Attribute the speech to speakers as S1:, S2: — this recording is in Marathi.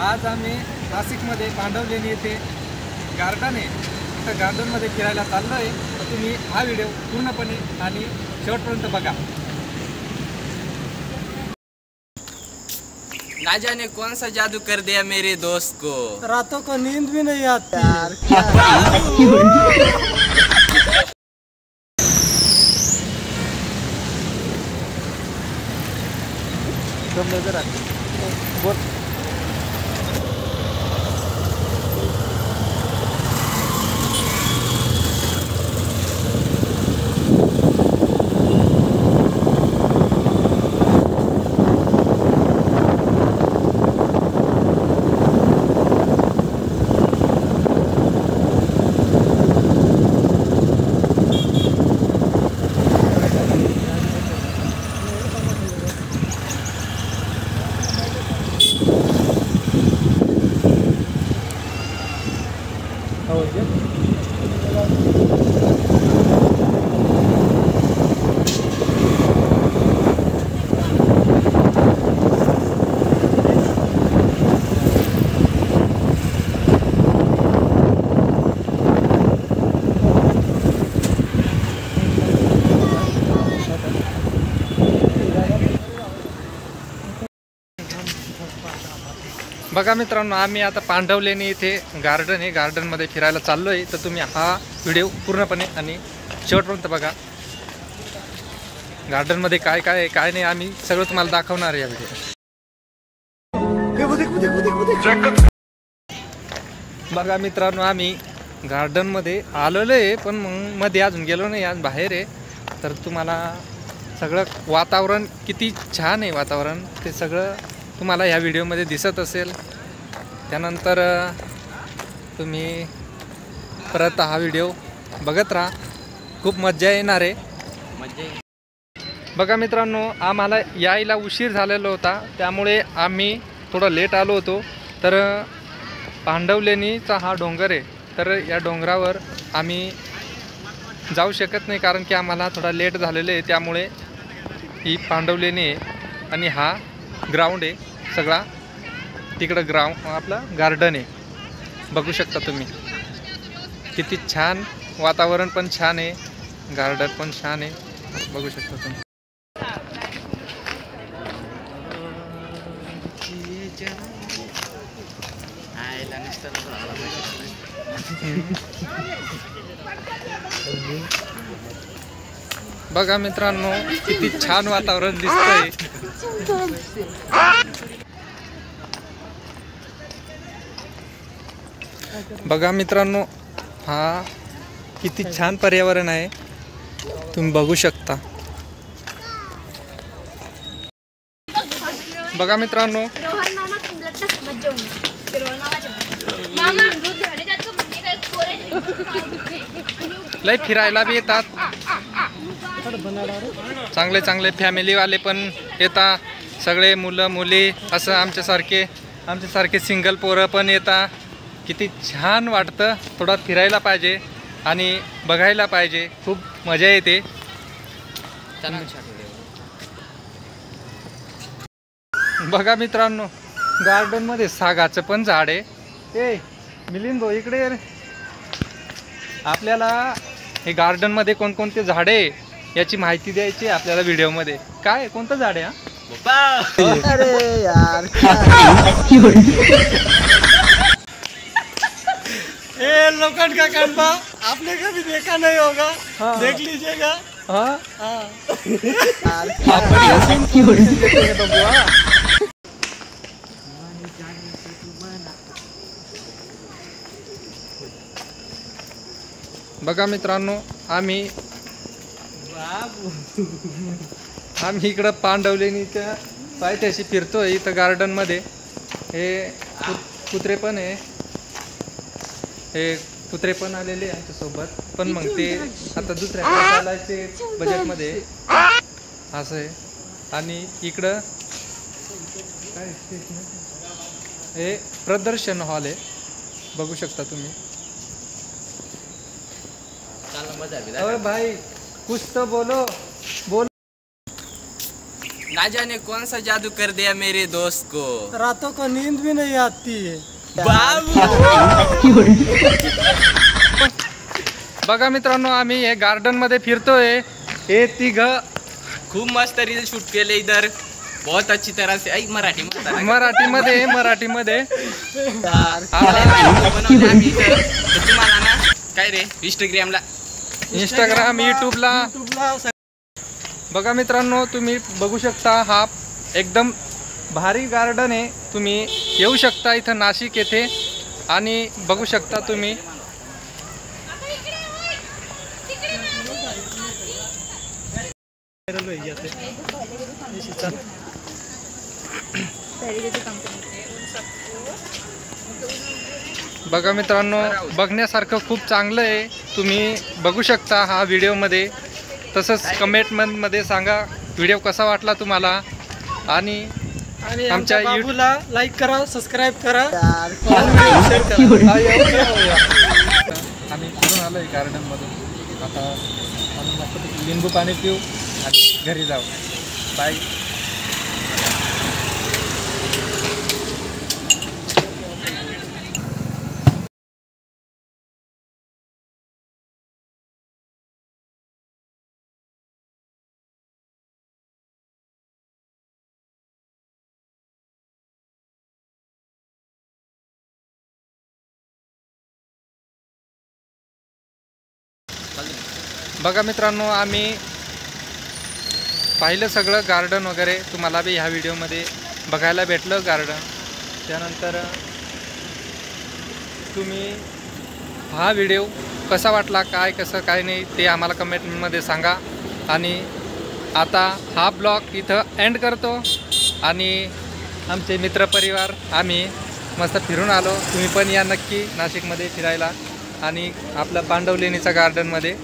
S1: आज आम्ही नाशिकमध्ये पांडवलेणी येथे गार्डन आहे, त्या गार्डनमध्ये फिरायला चाललो आहे। तर तुम्ही हा व्हिडिओ पूर्णपणे आणि शेवटपर्यंत बघा।
S2: ना जाने कौन सा जादू कर दिया मेरे दोस्त को,
S3: रातों को नींद भी नहीं आती यार।
S1: नजर आती बोल। बघा मित्रांनो, आम्ही आता पांडवलेणी इथे गार्डन आहे, गार्डनमध्ये फिरायला चाललो आहे। तर तुम्ही हा व्हिडिओ पूर्णपणे आणि शेवटपर्यंत बघा। गार्डनमध्ये काय काय आहे काय नाही आम्ही सगळं तुम्हाला दाखवणार आहे या व्हिडिओ। बघा मित्रांनो, आम्ही गार्डनमध्ये आलेलो आहे, पण मग मध्ये अजून गेलो नाही, आज बाहेर आहे। तर तुम्हाला सगळं वातावरण किती छान आहे, वातावरण ते सगळं तुम्हाला ह्या व्हिडिओमध्ये दिसत असेल। त्यानंतर तुम्ही परत हा व्हिडिओ बघत राहा, खूप मजा येणार आहे। बघा मित्रांनो, आम्हाला यायला उशीर झालेला होता, त्यामुळे आम्ही थोडं लेट आलो होतो। तर पांडवलेणीचा हा डोंगर आहे, तर या डोंगरावर आम्ही जाऊ शकत नाही कारण की आम्हाला थोडा लेट झालेलं आहे। त्यामुळे ही पांडवलेणी आहे आणि हा ग्राउंड आहे सगळा, तिकडं ग्राउंड आपलं गार्डन आहे, बघू शकता तुम्ही। किती छान वातावरण पण छान आहे, गार्डन पण छान आहे, बघू शकता तुम्ही। बघा मित्रांनो, किती छान वातावरण दिसतंय। बघा मित्रांनो, हा किती छान पर्यावरण आहे, तुम्ही बघू शकता। बघा मित्रांनो, लय फिरायला बी येतात, चांगले चांगले फॅमिलीवाले पण येतात, सगळे मुलं मुली असं आमच्यासारखे सिंगल पोरं पण येतात। किती छान वाटतं, थोडा फिरायला पाहिजे आणि बघायला पाहिजे, खूप मजा येते। बघा मित्रांनो, गार्डनमध्ये सागाचं पण झाड आहे। ए मिलिंद भाऊ इकडे, आपल्याला हे गार्डनमध्ये कोणकोणते झाडे याची माहिती द्यायची आपल्याला व्हिडिओमध्ये। काय कोणतं झाड आहे?
S3: अरे यार ए लोखंड का खंभा आपने कभी देखा नहीं होगा। हाँ। देख लीजिएगा। हाँ हाँ
S1: बघा मित्रांनो, आम्ही इकडं पांडवलेणीच्या पायथ्याशी फिरतोय, इथं गार्डनमध्ये। हे कुत्रे पण आहे, हे कुत्रे पण आलेले आमच्यासोबत, पण मग ते आता दुसऱ्या चालायचे बजेटमध्ये असं आहे। आणि इकडं काय हे प्रदर्शन हॉल आहे, बघू शकता तुम्ही। अरे भाई कुछ तो बोलो।
S2: ना जाने कौन सा जादू कर दिया मेरे दोस्त को।
S3: रातों को नींद भी नहीं आती है।
S1: बघा मित्रांनो, आम्ही हे गार्डन मध्ये फिरतोय. हे तिघ
S2: खूप मस्त रील शूट केले इधर, बहुत अच्छी तरह से. ऐक मराठीमध्ये
S1: मराठीमध्ये
S2: तुम्हाला ना काय रे
S1: इंस्टाग्राम यूट्यूबला. बघा मित्रांनो, तुम्ही बघू शकता, हा एकदम भारी गार्डन आहे. तुम्ही येऊ शकता इथं नाशिक येथे आणि बघू शकता तुम्ही. बघा मित्रांनो, बघण्यासारखं खूप चांगलं आहे. तुम्ही बघू शकता हा व्हिडिओमध्ये. तसंच कमेंटमध्ये सांगा व्हिडिओ कसा वाटला तुम्हाला. आणि आमच्या
S3: बाबूला लाईक करा, सबस्क्राईब करा.
S1: आम्ही फिरून आलो आहे गार्डनमधून. आता आम्ही मस्त लिंबू पाणी पिऊ आणि घरी जाऊ. बाय. बघा मित्रांनो, आम्ही पाहिलं सगळं गार्डन वगैरे. तुम्हाला बी ह्या व्हिडिओमध्ये बघायला भेटलं गार्डन. त्यानंतर तुम्ही हा व्हिडिओ कसा वाटला, काय कसं काय नाही ते आम्हाला कमेंटमध्ये सांगा. आणि आता हा ब्लॉग इथं एंड करतो. आणि आमचे मित्रपरिवार आम्ही मस्त फिरून आलो. तुम्ही पण या नक्की नाशिकमध्ये फिरायला आणि आपलं पांडवलेणीच्या गार्डनमध्ये.